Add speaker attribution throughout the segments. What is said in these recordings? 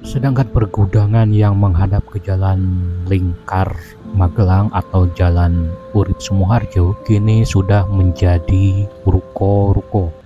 Speaker 1: Sedangkan pergudangan yang menghadap ke Jalan Lingkar Magelang atau Jalan Urip Sumoharjo kini sudah menjadi ruko-ruko.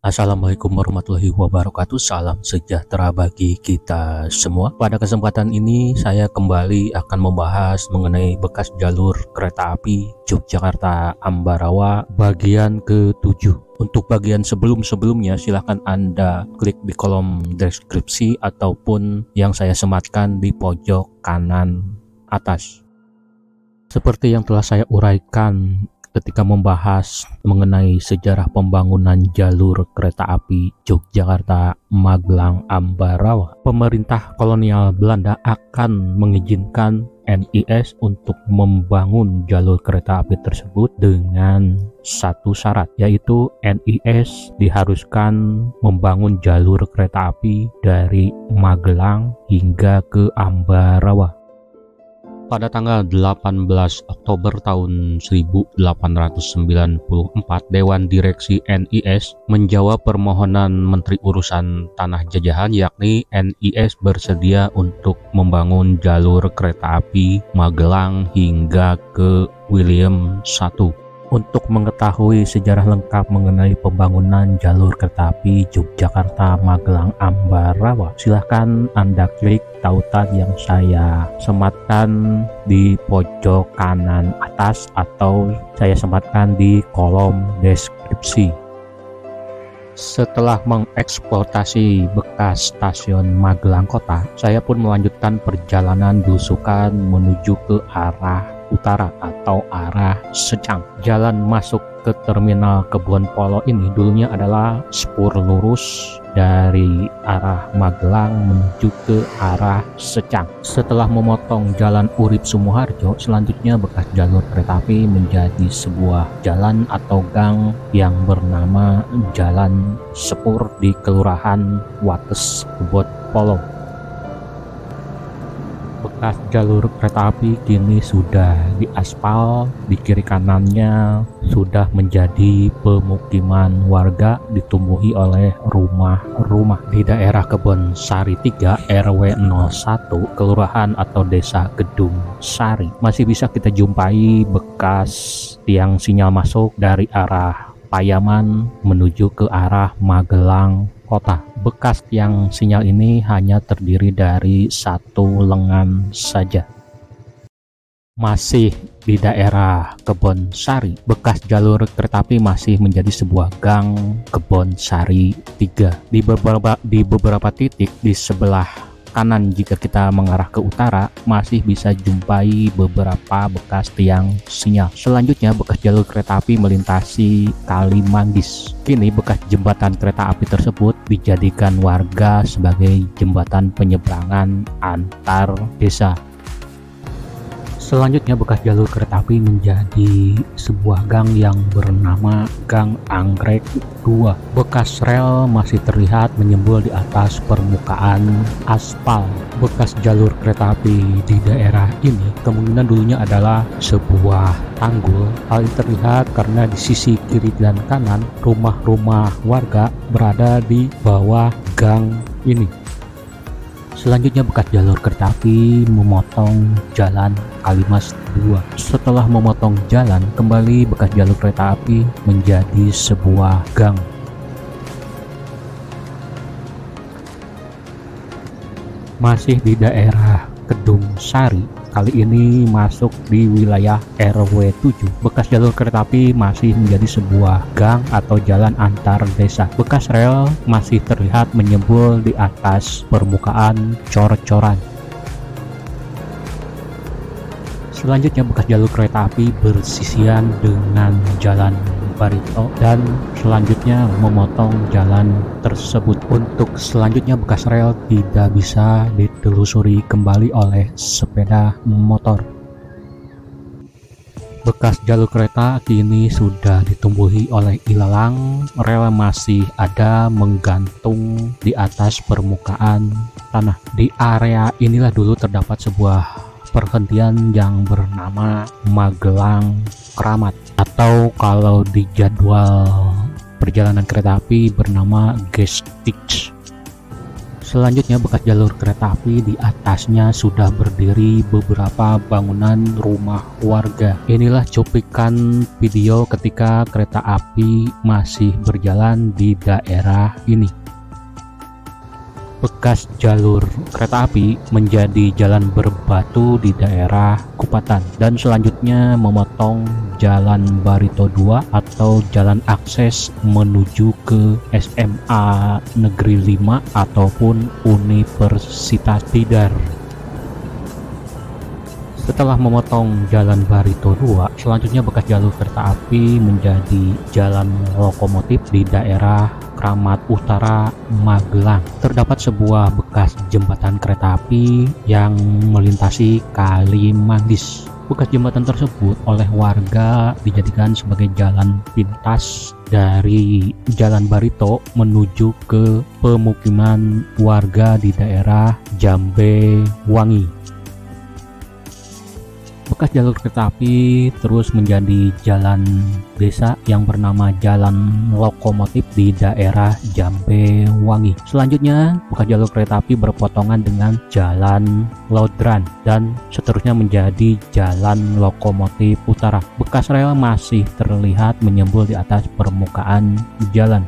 Speaker 1: Assalamualaikum warahmatullahi wabarakatuh. Salam sejahtera bagi kita semua. Pada kesempatan ini saya kembali akan membahas mengenai bekas jalur kereta api Yogyakarta-Ambarawa bagian ke-7. Untuk bagian sebelum-sebelumnya silahkan Anda klik di kolom deskripsi ataupun yang saya sematkan di pojok kanan atas. Seperti yang telah saya uraikan ketika membahas mengenai sejarah pembangunan jalur kereta api Yogyakarta-Magelang-Ambarawa, pemerintah kolonial Belanda akan mengizinkan NIS untuk membangun jalur kereta api tersebut dengan satu syarat, yaitu NIS diharuskan membangun jalur kereta api dari Magelang hingga ke Ambarawa. Pada tanggal 18 Oktober tahun 1894, Dewan Direksi NIS menjawab permohonan Menteri Urusan Tanah Jajahan, yakni NIS bersedia untuk membangun jalur kereta api Magelang hingga ke William I. Untuk mengetahui sejarah lengkap mengenai pembangunan jalur kereta api Yogyakarta-Magelang-Ambarawa, silahkan Anda klik tautan yang saya sematkan di pojok kanan atas atau saya sematkan di kolom deskripsi. Setelah mengeksploitasi bekas stasiun Magelang Kota, saya pun melanjutkan perjalanan belusukan menuju ke arah utara atau arah Secang. Jalan masuk ke terminal Kebon Polo ini dulunya adalah spur lurus dari arah Magelang menuju ke arah Secang. Setelah memotong Jalan Urip Sumoharjo, selanjutnya bekas jalur kereta api menjadi sebuah jalan atau gang yang bernama Jalan Sepur di Kelurahan Wates, Kebon Polo. Bekas jalur kereta api kini sudah diaspal, di kiri kanannya sudah menjadi pemukiman warga ditumbuhi oleh rumah-rumah. Di daerah Kebon Sari 3 RW 01 Kelurahan atau Desa Gedung Sari masih bisa kita jumpai bekas tiang sinyal masuk dari arah Payaman menuju ke arah Magelang Kota. Bekas tiang sinyal ini hanya terdiri dari satu lengan saja. Masih di daerah Kebon Sari, bekas jalur kereta api masih menjadi sebuah gang Kebon Sari 3. Di beberapa titik di sebelah kanan jika kita mengarah ke utara masih bisa jumpai beberapa bekas tiang sinyal. Selanjutnya bekas jalur kereta api melintasi Kali Manggis. Kini bekas jembatan kereta api tersebut dijadikan warga sebagai jembatan penyeberangan antar desa. Selanjutnya bekas jalur kereta api menjadi sebuah gang yang bernama Gang Anggrek 2. Bekas rel masih terlihat menyembul di atas permukaan aspal. Bekas jalur kereta api di daerah ini kemungkinan dulunya adalah sebuah tanggul. Hal ini terlihat karena di sisi kiri dan kanan rumah-rumah warga berada di bawah gang ini. Selanjutnya bekas jalur kereta api memotong Jalan Kalimas 2. Setelah memotong jalan, kembali bekas jalur kereta api menjadi sebuah gang. Masih di daerah Kedung Sari, kali ini masuk di wilayah RW 7. Bekas jalur kereta api masih menjadi sebuah gang atau jalan antar desa. Bekas rel masih terlihat menyembul di atas permukaan cor-coran. Selanjutnya bekas jalur kereta api bersisian dengan Jalan Barito dan selanjutnya memotong jalan tersebut. Untuk selanjutnya bekas rel tidak bisa ditelusuri kembali oleh sepeda motor. Bekas jalur kereta kini sudah ditumbuhi oleh ilalang, rel masih ada menggantung di atas permukaan tanah. Di area inilah dulu terdapat sebuah perhentian yang bernama Magelang Kramat, atau kalau di jadwal perjalanan kereta api bernama Gestik. Selanjutnya bekas jalur kereta api, di atasnya sudah berdiri beberapa bangunan rumah warga. Inilah cuplikan video ketika kereta api masih berjalan di daerah ini. Bekas jalur kereta api menjadi jalan berbatu di daerah Kupatan dan selanjutnya memotong jalan Barito 2 atau jalan akses menuju ke SMA Negeri 5 ataupun Universitas Tidar. Setelah memotong jalan Barito 2, selanjutnya bekas jalur kereta api menjadi jalan lokomotif di daerah Kramat Utara, Magelang. Terdapat sebuah bekas jembatan kereta api yang melintasi Kali Manggis. Bekas jembatan tersebut oleh warga dijadikan sebagai jalan pintas dari Jalan Barito menuju ke pemukiman warga di daerah Jambe Wangi. Bekas jalur kereta api terus menjadi jalan desa yang bernama Jalan Lokomotif di daerah Jambe Wangi. Selanjutnya, bekas jalur kereta api berpotongan dengan Jalan Lodran dan seterusnya menjadi Jalan Lokomotif Utara. Bekas rel masih terlihat menyembul di atas permukaan jalan.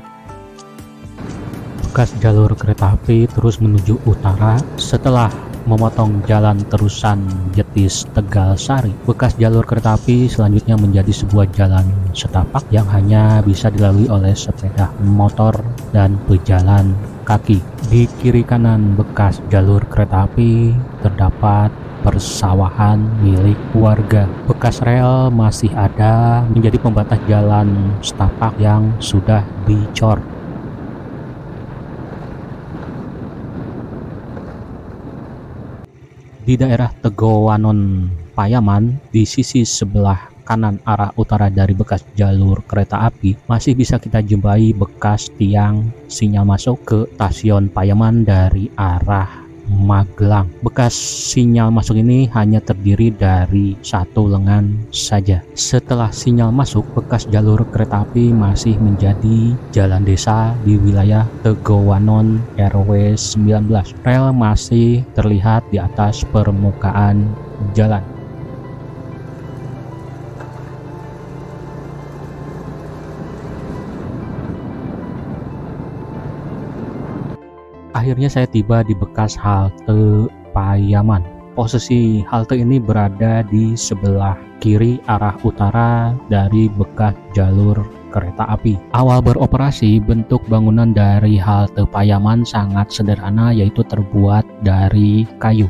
Speaker 1: Bekas jalur kereta api terus menuju utara setelah memotong jalan terusan Jetis Tegal Sari. Bekas jalur kereta api selanjutnya menjadi sebuah jalan setapak yang hanya bisa dilalui oleh sepeda motor dan pejalan kaki. Di kiri kanan bekas jalur kereta api terdapat persawahan milik warga. Bekas rel masih ada menjadi pembatas jalan setapak yang sudah dicor. Di daerah Tegowanon Payaman, di sisi sebelah kanan arah utara dari bekas jalur kereta api, masih bisa kita jumpai bekas tiang sinyal masuk ke stasiun Payaman dari arah Magelang. Bekas sinyal masuk ini hanya terdiri dari satu lengan saja. Setelah sinyal masuk, bekas jalur kereta api masih menjadi jalan desa di wilayah Tegowanon RW 19. Rel masih terlihat di atas permukaan jalan. Akhirnya saya tiba di bekas halte Payaman. Posisi halte ini berada di sebelah kiri arah utara dari bekas jalur kereta api. Awal beroperasi, bentuk bangunan dari halte Payaman sangat sederhana, yaitu terbuat dari kayu.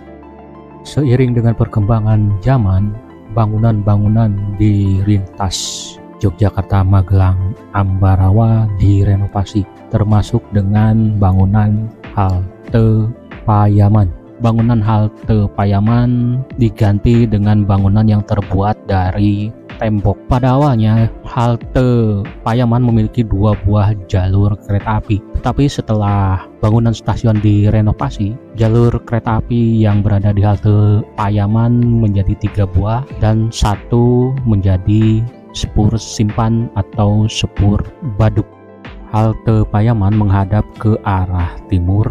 Speaker 1: Seiring dengan perkembangan zaman, bangunan-bangunan di lintas Yogyakarta, Magelang, Ambarawa direnovasi, termasuk dengan bangunan halte Payaman. Bangunan halte Payaman diganti dengan bangunan yang terbuat dari tembok. Pada awalnya, halte Payaman memiliki 2 buah jalur kereta api. Tetapi setelah bangunan stasiun direnovasi, jalur kereta api yang berada di halte Payaman menjadi 3 buah dan 1 menjadi sepur simpan atau sepur baduk. Halte Payaman menghadap ke arah timur,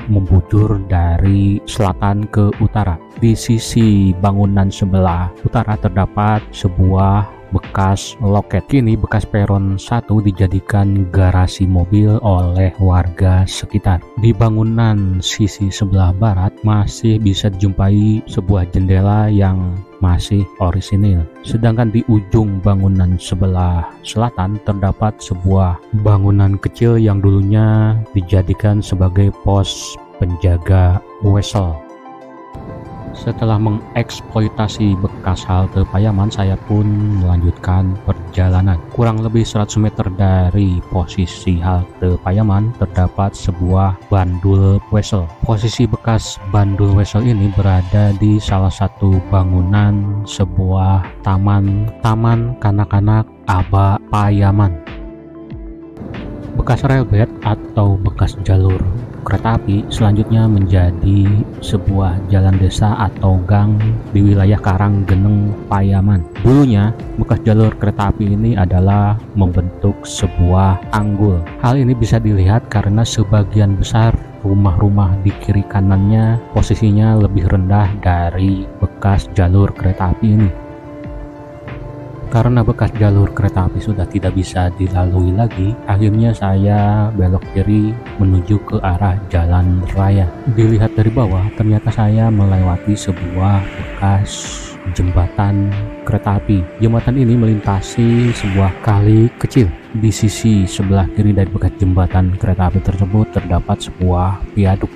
Speaker 1: membujur dari selatan ke utara. Di sisi bangunan sebelah utara terdapat sebuah bekas loket. Kini bekas peron 1 dijadikan garasi mobil oleh warga sekitar. Di bangunan sisi sebelah barat masih bisa dijumpai sebuah jendela yang masih orisinil. Sedangkan di ujung bangunan sebelah selatan terdapat sebuah bangunan kecil yang dulunya dijadikan sebagai pos penjaga wesel. Setelah mengeksploitasi bekas halte Payaman, saya pun melanjutkan perjalanan. Kurang lebih 100 meter dari posisi halte Payaman terdapat sebuah bandul wesel. Posisi bekas bandul wesel ini berada di salah satu bangunan sebuah taman kanak-kanak Aba Payaman. Bekas railbed atau bekas jalur kereta api selanjutnya menjadi sebuah jalan desa atau gang di wilayah Karanggeneng Payaman. Dulunya bekas jalur kereta api ini adalah membentuk sebuah tanggul. Hal ini bisa dilihat karena sebagian besar rumah-rumah di kiri kanannya posisinya lebih rendah dari bekas jalur kereta api ini. Karena bekas jalur kereta api sudah tidak bisa dilalui lagi, akhirnya saya belok kiri menuju ke arah jalan raya. Dilihat dari bawah, ternyata saya melewati sebuah bekas jembatan kereta api. Jembatan ini melintasi sebuah kali kecil. Di sisi sebelah kiri dari bekas jembatan kereta api tersebut terdapat sebuah viaduk.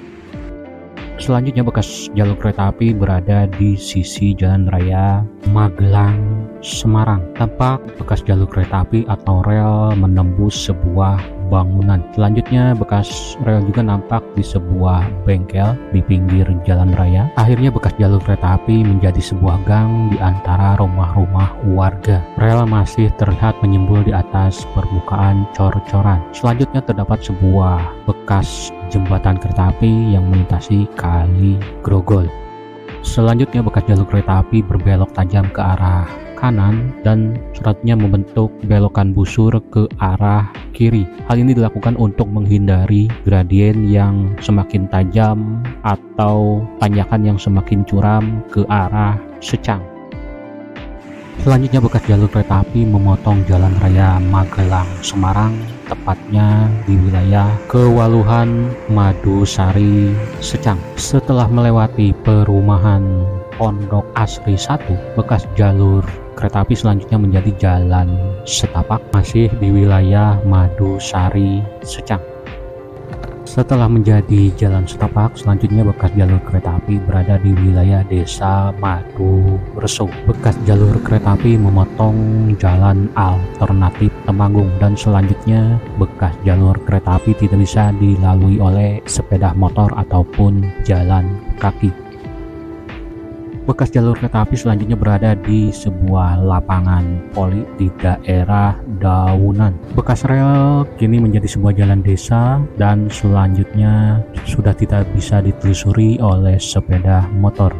Speaker 1: Selanjutnya bekas jalur kereta api berada di sisi jalan raya Magelang, Semarang. Tampak bekas jalur kereta api atau rel menembus sebuah bangunan. Selanjutnya bekas rel juga nampak di sebuah bengkel di pinggir jalan raya. Akhirnya bekas jalur kereta api menjadi sebuah gang di antara rumah-rumah warga. Rel masih terlihat menyembul di atas permukaan cor-coran. Selanjutnya terdapat sebuah bekas jembatan kereta api yang melintasi Kali Grogol. Selanjutnya bekas jalur kereta api berbelok tajam ke arah kanan dan selanjutnya membentuk belokan busur ke arah kiri. Hal ini dilakukan untuk menghindari gradien yang semakin tajam atau tanjakan yang semakin curam ke arah Secang. Selanjutnya bekas jalur kereta api memotong jalan raya Magelang, Semarang, tepatnya di wilayah Kewaluhan Madusari, Secang. Setelah melewati perumahan Pondok Asri 1, bekas jalur kereta api selanjutnya menjadi jalan setapak masih di wilayah Madusari, Secang. Setelah menjadi jalan setapak, selanjutnya bekas jalur kereta api berada di wilayah Desa Madu Reso. Bekas jalur kereta api memotong jalan alternatif Temanggung dan selanjutnya bekas jalur kereta api tidak bisa dilalui oleh sepeda motor ataupun jalan kaki. Bekas jalur kereta api selanjutnya berada di sebuah lapangan voli di daerah Daunan. Bekas rel kini menjadi sebuah jalan desa dan selanjutnya sudah tidak bisa ditelusuri oleh sepeda motor.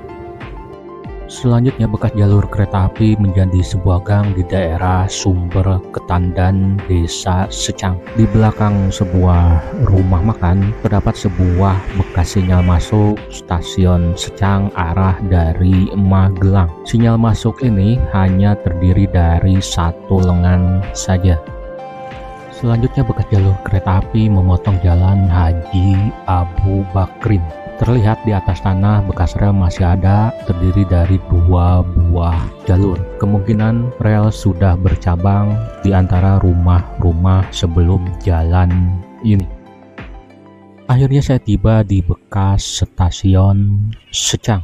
Speaker 1: Selanjutnya bekas jalur kereta api menjadi sebuah gang di daerah Sumber Ketandan, Desa Secang. Di belakang sebuah rumah makan terdapat sebuah bekas sinyal masuk stasiun Secang arah dari Magelang. Sinyal masuk ini hanya terdiri dari satu lengan saja. Selanjutnya bekas jalur kereta api memotong jalan Haji Abu Bakrin. Terlihat di atas tanah bekas rel masih ada, terdiri dari dua buah jalur. Kemungkinan rel sudah bercabang di antara rumah-rumah sebelum jalan ini. Akhirnya saya tiba di bekas stasiun Secang.